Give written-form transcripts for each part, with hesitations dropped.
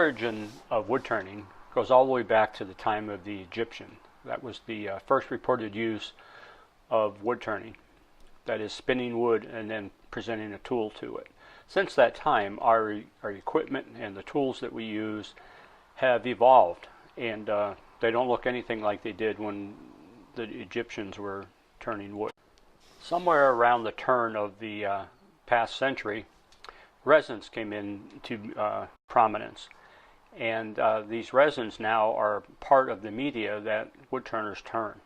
origin of wood turning goes all the way back to the time of the Egyptian. That was the first reported use of wood turning. That is spinning wood and then presenting a tool to it. Since that time, our equipment and the tools that we use have evolved, and they don't look anything like they did when the Egyptians were turning wood. Somewhere around the turn of the past century, resins came into prominence, and these resins now are part of the media that wood turners turn.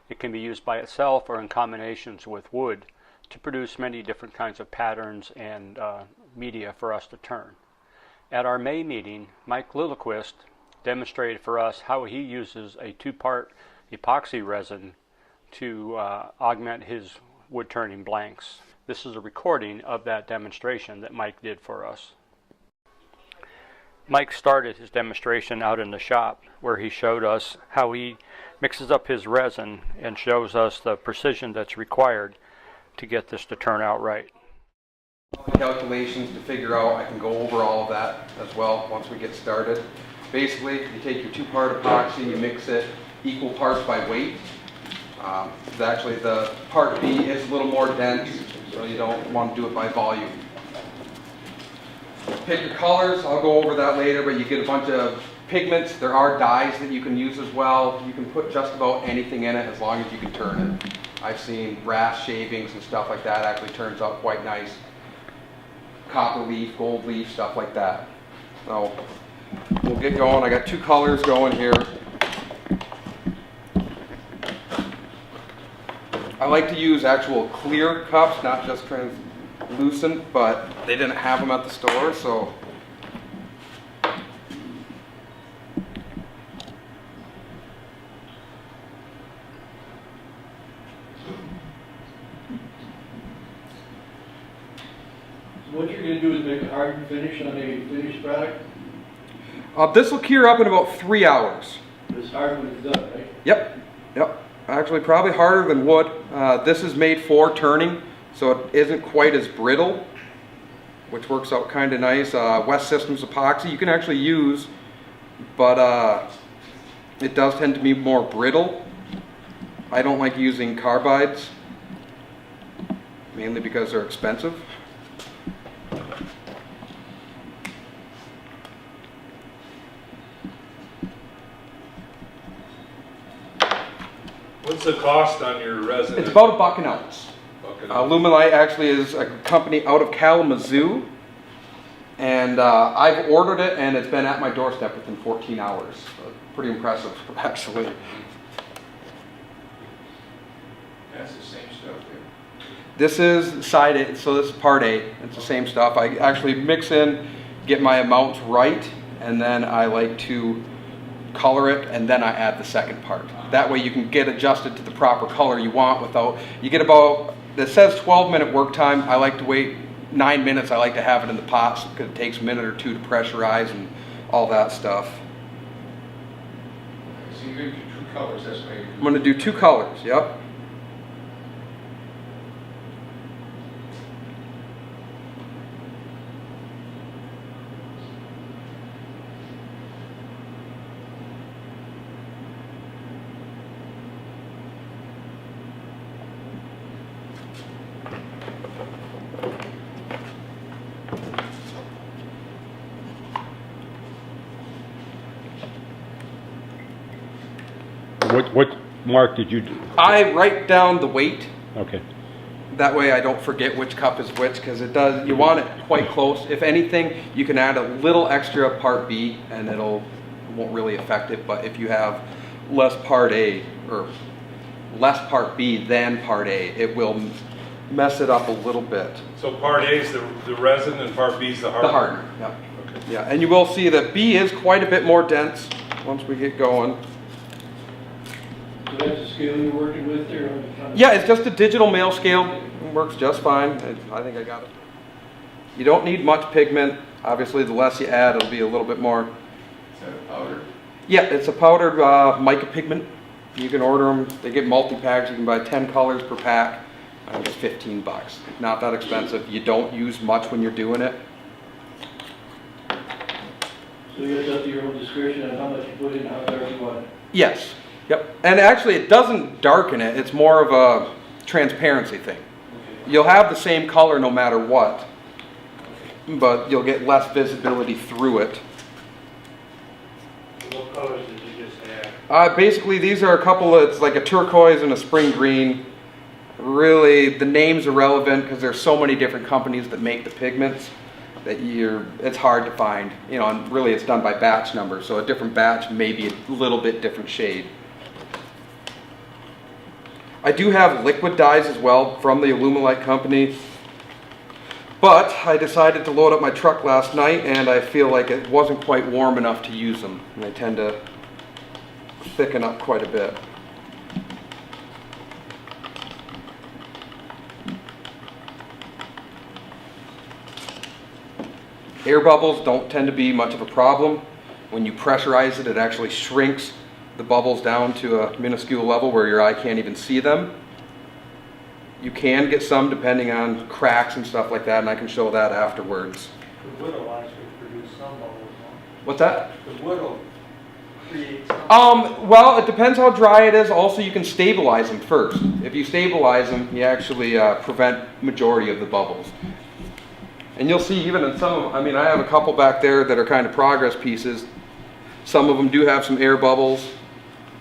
It can be used by itself or in combinations with wood to produce many different kinds of patterns and media for us to turn. At our May meeting, Mike Lilliquist demonstrated for us how he uses a two-part epoxy resin to augment his wood turning blanks. This is a recording of that demonstration that Mike did for us. Mike started his demonstration out in the shop where he showed us how he mixes up his resin and shows us the precision that's required to get this to turn out right. Calculations to figure out, I can go over all of that as well once we get started. Basically, you take your two-part epoxy, you mix it equal parts by weight. Actually, the part B is a little more dense, so you don't want to do it by volume. Pick your colors, I'll go over that later, but you get a bunch of pigments. There are dyes that you can use as well. You can put just about anything in it as long as you can turn it. I've seen brass shavings and stuff like that actually turns out quite nice. Copper leaf, gold leaf, stuff like that. So we'll get going. I got two colors going here. I like to use actual clear cups, not just translucent, but they didn't have them at the store, so what you're going to do is make a hardened finish on a finished product? This will cure up in about 3 hours. It's hard when it's done, right? Yep. Actually, probably harder than wood. This is made for turning, so it isn't quite as brittle, which works out kind of nice. West Systems epoxy you can actually use, but it does tend to be more brittle. I don't like using carbides, mainly because they're expensive. What's the cost on your resin? It's about $1 an ounce. Luminite actually is a company out of Kalamazoo, and I've ordered it and it's been at my doorstep within 14 hours. So pretty impressive, actually. That's the same stuff there. This is side A, so this is part A. It's the same stuff. I actually mix in, get my amounts right, and then I like to color it, and then I add the second part. That way you can get adjusted to the proper color you want without, you get about, it says 12-minute work time. I like to wait 9 minutes. I like to have it in the pots because it takes a minute or two to pressurize and all that stuff. So you're going to do two colors, that's why I'm going to do two colors, yep. What mark did you do? I write down the weight. Okay. That way I don't forget which cup is which, because it does, you want it quite close. If anything, you can add a little extra part B and it won't really affect it, but if you have less part A or less part B than part A, it will mess it up a little bit. So part A is the resin and part B is the hardener? The hardener, yeah. Okay. Yeah, and you will see that B is quite a bit more dense once we get going. So that's the scale you're working with there? Yeah, it's just a digital mail scale. It works just fine. I think I got it. You don't need much pigment. Obviously, the less you add, it'll be a little bit more. Is that a powder? Yeah, it's a powdered mica pigment. You can order them. They get multi-packs. You can buy 10 colors per pack. I think it's $15. Not that expensive. You don't use much when you're doing it. So So it's up to your own discretion on how much you put in, how dark you want it. Yes. Yep. And actually, it doesn't darken it. It's more of a transparency thing. Okay. You'll have the same color no matter what, but you'll get less visibility through it. What colors did you just add? Basically, these are a couple of, it's like a turquoise and a spring green. Really, the name's irrelevant because there's so many different companies that make the pigments that it's hard to find. You know, and really it's done by batch number, so a different batch may be a little bit different shade. I do have liquid dyes as well from the Alumilite company, but I decided to load up my truck last night and I feel like it wasn't quite warm enough to use them, and they tend to thicken up quite a bit. Air bubbles don't tend to be much of a problem. When you pressurize it, it actually shrinks the bubbles down to a minuscule level where your eye can't even see them. You can get some depending on cracks and stuff like that, and I can show that afterwards. The wood will actually produce some bubbles, huh? What's that? The wood will create some. Well, it depends how dry it is. Also, you can stabilize them first. If you stabilize them, you actually prevent majority of the bubbles. And you'll see even in some of them, I mean, I have a couple back there that are kind of progress pieces. Some of them do have some air bubbles.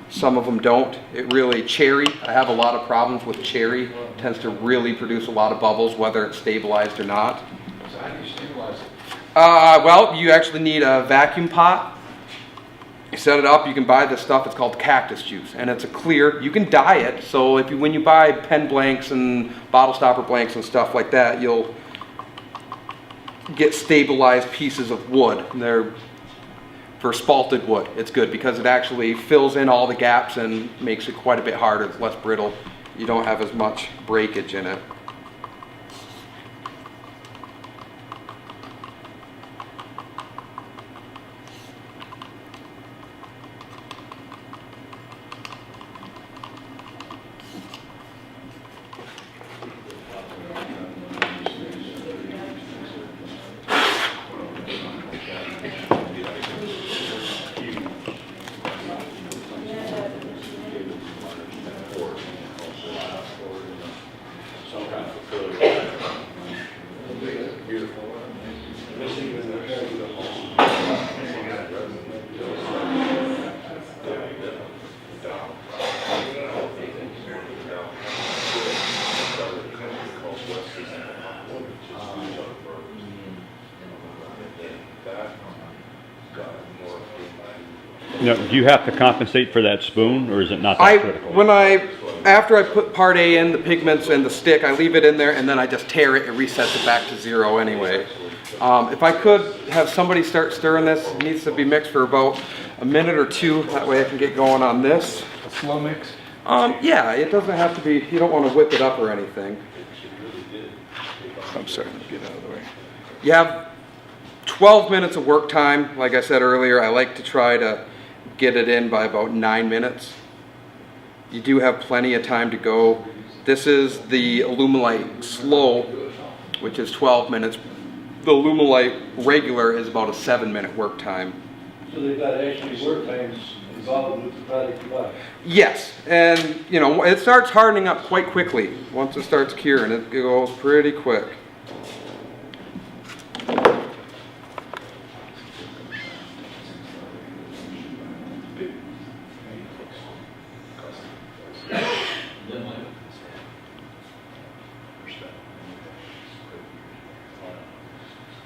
Some of them don't. It really, cherry, I have a lot of problems with cherry. It tends to really produce a lot of bubbles, whether it's stabilized or not. So how do you stabilize it? Well, you actually need a vacuum pot. You set it up, you can buy this stuff, it's called cactus juice, and it's a clear, you can dye it, so if you, when you buy pen blanks and bottle stopper blanks and stuff like that, you'll get stabilized pieces of wood. And they're for spalted wood. It's good because it actually fills in all the gaps and makes it quite a bit harder. It's less brittle. You don't have as much breakage in it. Now, do you have to compensate for that spoon, or is it not that critical? After I put part A in, the pigments and the stick, I leave it in there and then I just tear it and resets it back to zero anyway. If I could have somebody start stirring this, it needs to be mixed for about a minute or two. That way I can get going on this. A slow mix? Yeah, it doesn't have to be, you don't want to whip it up or anything. I'm sorry, get out of the way. You have 12 minutes of work time. Like I said earlier, I like to try to get it in by about 9 minutes. You do have plenty of time to go. This is the Alumilite Slow, which is 12 minutes. The Alumilite Regular is about a 7-minute work time. So they've got actually work times involved with the product you buy. Yes, and you know, it starts hardening up quite quickly. Once it starts curing, it goes pretty quick.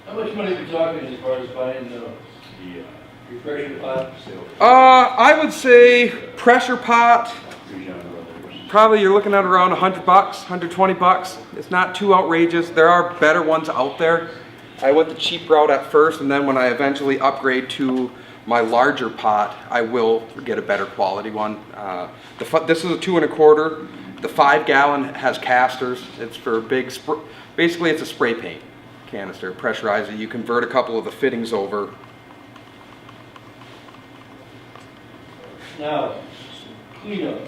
How much money are we talking as far as buying the refresher pot? I would say pressure pot, probably you're looking at around $100, $120. It's not too outrageous. There are better ones out there. I went the cheap route at first, and then when I eventually upgrade to my larger pot, I will get a better quality one. This is a 2 1/4. The 5-gallon has casters. It's for big, basically it's a spray paint canister. Pressurize it. You convert a couple of the fittings over. Now, cleanup.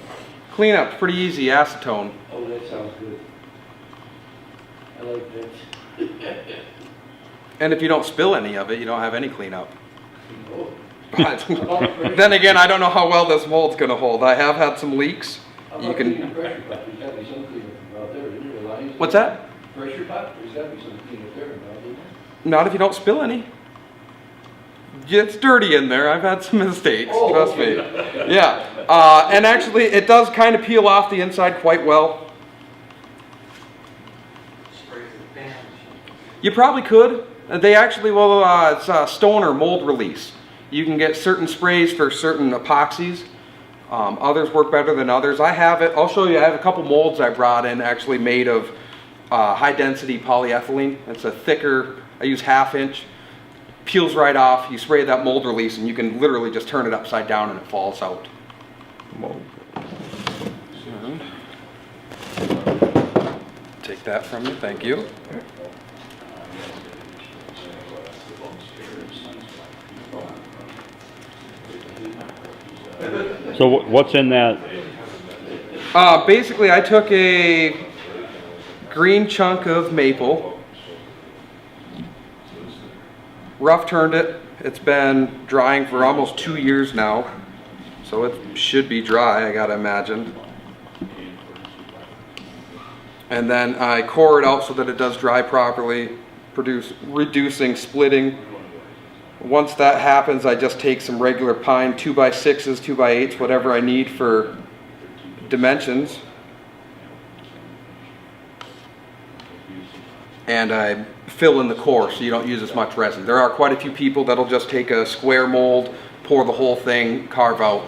Cleanup's pretty easy. Acetone. Oh, that sounds good. I like that. And if you don't spill any of it, you don't have any cleanup. But then again, I don't know how well this mold's going to hold. I have had some leaks. You can. Pressure pot, there's gotta be some cleanup out there, isn't there? Lines? What's that? Pressure pot, there's gotta be some cleanup there about, isn't there? Not if you don't spill any. It's dirty in there. I've had some mistakes. Oh, Trust okay. me. Yeah. And actually, it does kind of peel off the inside quite well. Sprays the pan. You probably could. They actually will. It's a Stoner mold release. You can get certain sprays for certain epoxies. Others work better than others. I have it. I'll show you. I have a couple molds I brought in actually made of high density polyethylene. It's a thicker. I use 1/2 inch. Peels right off. You spray that mold release, and you can literally just turn it upside down, and it falls out. Take that from you. Thank you. So what's in that? Basically, I took a green chunk of maple, rough turned it. It's been drying for almost 2 years now, so it should be dry, I gotta imagine. And then I core it out so that it does dry properly, reducing splitting. Once that happens, I just take some regular pine 2x6s, 2x8s, whatever I need for dimensions. And I fill in the core so you don't use as much resin. There are quite a few people that'll just take a square mold, pour the whole thing, carve out.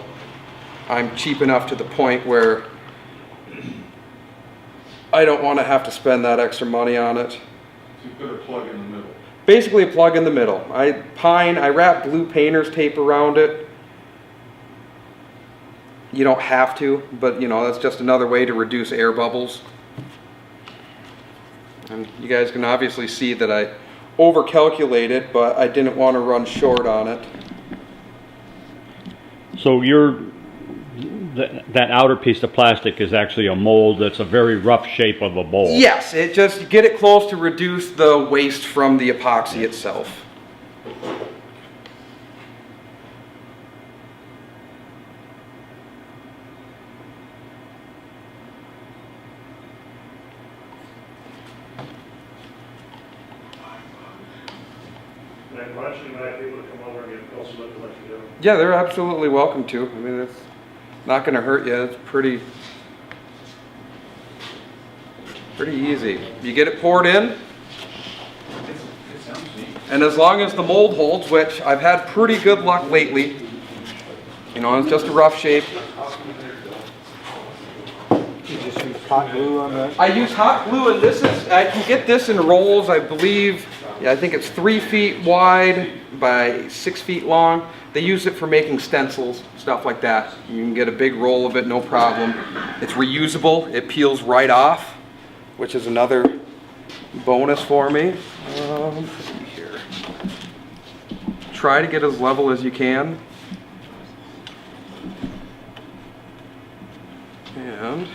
I'm cheap enough to the point where I don't want to have to spend that extra money on it. So you put a plug in the middle. Basically a plug in the middle. I wrap blue painter's tape around it. You don't have to, but you know, that's just another way to reduce air bubbles. And you guys can obviously see that I over-calculated, but I didn't want to run short on it. So that outer piece of plastic is actually a mold that's a very rough shape of a bowl. Yes, it just get it close to reduce the waste from the epoxy itself. And why don't you invite people to come over and get a closer look at what you're doing? Yeah, they're absolutely welcome to. I mean, it's not going to hurt you. It's pretty easy. You get it poured in, and as long as the mold holds, which I've had pretty good luck lately, you know, it's just a rough shape. You just use hot glue on that? I use hot glue, and I can get this in rolls, I believe. Yeah, I think it's 3 feet wide by 6 feet long. They use it for making stencils, stuff like that. You can get a big roll of it, no problem. It's reusable. It peels right off, which is another bonus for me. Let's see here. Try to get as level as you can. And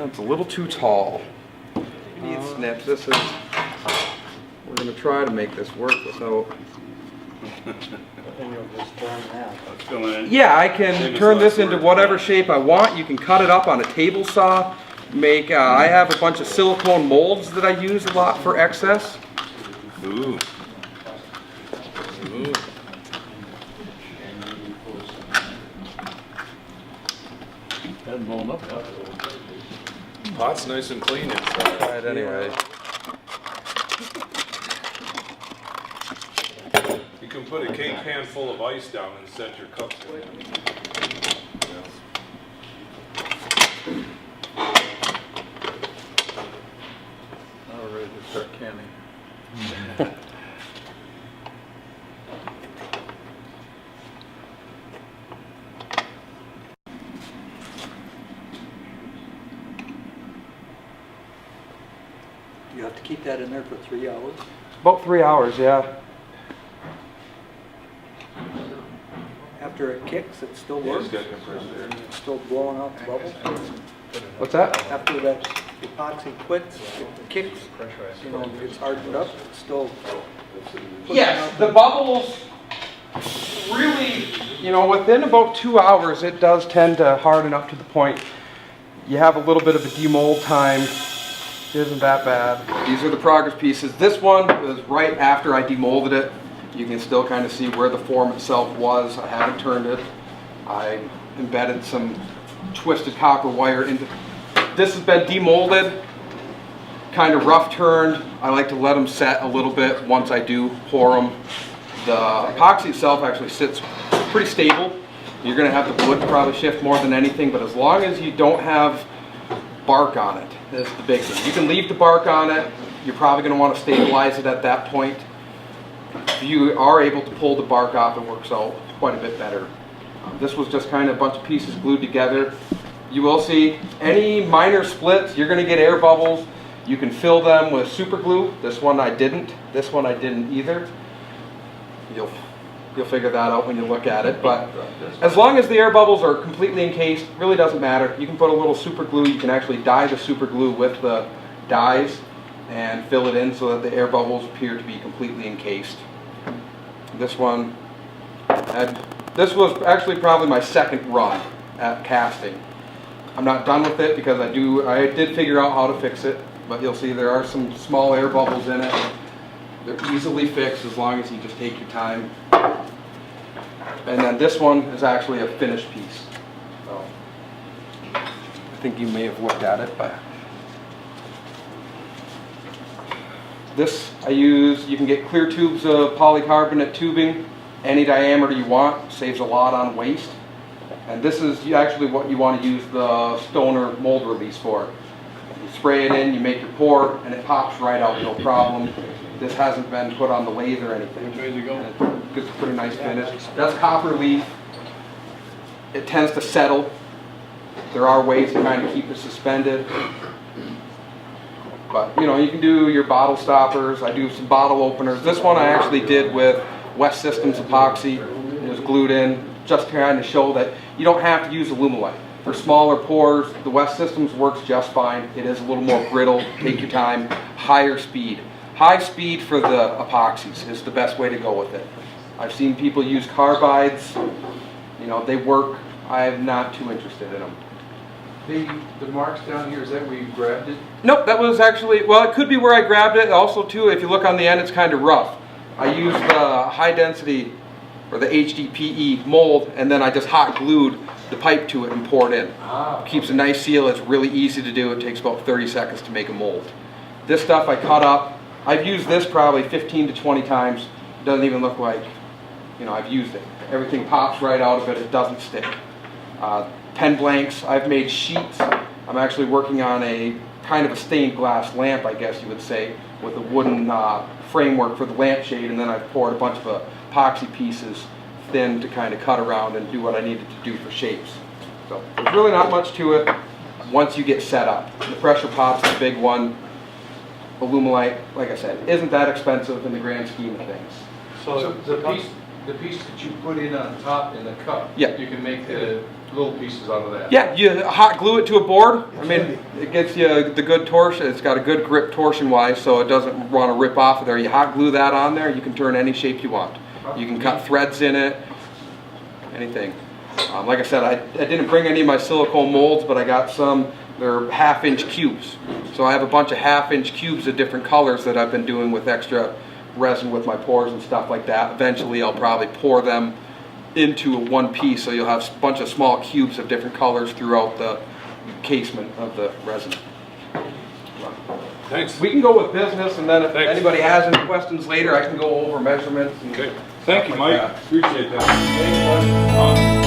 it's a little too tall. It needs snips. We're going to try to make this work without. Then you'll just turn that. That's going in. Yeah, I can turn this into whatever shape I want. You can cut it up on a table saw. I have a bunch of silicone molds that I use a lot for excess. Ooh. Ooh. Hasn't blown up. Pot's nice and clean inside. Try it anyway. You can put a cake pan full of ice down and set your cups in. Now we're ready to start canning. You have to keep that in there for 3 hours. About 3 hours, yeah. After after it kicks, it still Yeah, works? it's got compressed air. It's still blowing out the bubbles? What's that? After that epoxy quits, it kicks, you know, it's hardened up, it's still... Yes, the bubbles really, you know, within about 2 hours, it does tend to harden up to the point you have a little bit of a demold time. It isn't that bad. These are the progress pieces. This one was right after I demolded it. You can still kind of see where the form itself was. I haven't turned it. I embedded some twisted copper wire into. This has been demolded, kind of rough turned. I like to let them set a little bit once I do pour them. The epoxy itself actually sits pretty stable. You're going to have the wood probably shift more than anything, but as long as you don't have bark on it, that's the big thing. You can leave the bark on it. You're probably going to want to stabilize it at that point. If you are able to pull the bark off, it works out quite a bit better. This was just kind of a bunch of pieces glued together. You will see any minor splits, you're going to get air bubbles. You can fill them with super glue. This one I didn't. This one I didn't either. You'll figure that out when you look at it. But as long as the air bubbles are completely encased, really doesn't matter. You can put a little super glue. You can actually dye the super glue with the dyes and fill it in so that the air bubbles appear to be completely encased. This one, this was actually probably my second run at casting. I'm not done with it because I did figure out how to fix it, but you'll see there are some small air bubbles in it. They're easily fixed as long as you just take your time. And then this one is actually a finished piece. So, I think you may have looked at it, but this I use, you can get clear tubes of polycarbonate tubing, any diameter you want, saves a lot on waste. And this is actually what you want to use the Stoner mold release for. You spray it in, you make your pour, and it pops right out, no problem. This hasn't been put on the lathe or anything. Which way does it go? And it gets a pretty nice finish. That's copper leaf. It tends to settle. There are ways to kind of keep it suspended. But you know, you can do your bottle stoppers. I do some bottle openers. This one I actually did with West Systems epoxy. It was glued in just trying to show that you don't have to use Alumilite. For smaller pours, the West Systems works just fine. It is a little more brittle. Take your time. Higher speed. High speed for the epoxies is the best way to go with it. I've seen people use carbides. You know, they work. I'm not too interested in them. The marks down here, is that where you grabbed it? Nope, that was actually, well, it could be where I grabbed it. Also, too, if you look on the end, it's kind of rough. I used the high density, or the HDPE mold, and then I just hot glued the pipe to it and poured in. Keeps a nice seal. It's really easy to do. It takes about 30 seconds to make a mold. This stuff I cut up. I've used this probably 15 to 20 times. It doesn't even look like, you know, I've used it. Everything pops right out of it. It doesn't stick. Pen blanks. I've made sheets. I'm actually working on a kind of a stained glass lamp, I guess you would say, with a wooden framework for the lampshade, and then I've poured a bunch of epoxy pieces thin to kind of cut around and do what I needed to do for shapes. So there's really not much to it once you get set up. The pressure pop's the big one. Alumilite, like I said, isn't that expensive in the grand scheme of things. So the piece that you put in on top in the cup, Yeah. you can make the little pieces out of that. Yeah, you hot glue it to a board. I mean, it gets you the good torsion. It's got a good grip torsion-wise, so it doesn't want to rip off of there. You hot glue that on there, you can turn any shape you want. You can cut threads in it, anything. Like I said, I didn't bring any of my silicone molds, but I got some. They're half-inch cubes. So I have a bunch of half-inch cubes of different colors that I've been doing with extra resin with my pours and stuff like that. Eventually, I'll probably pour them into one piece, so you'll have a bunch of small cubes of different colors throughout the casement of the resin. Thanks. We can go with business, and then if Thanks. anybody has any questions later, I can go over measurements. And Okay. Thank you, stuff like Mike. that. Appreciate that.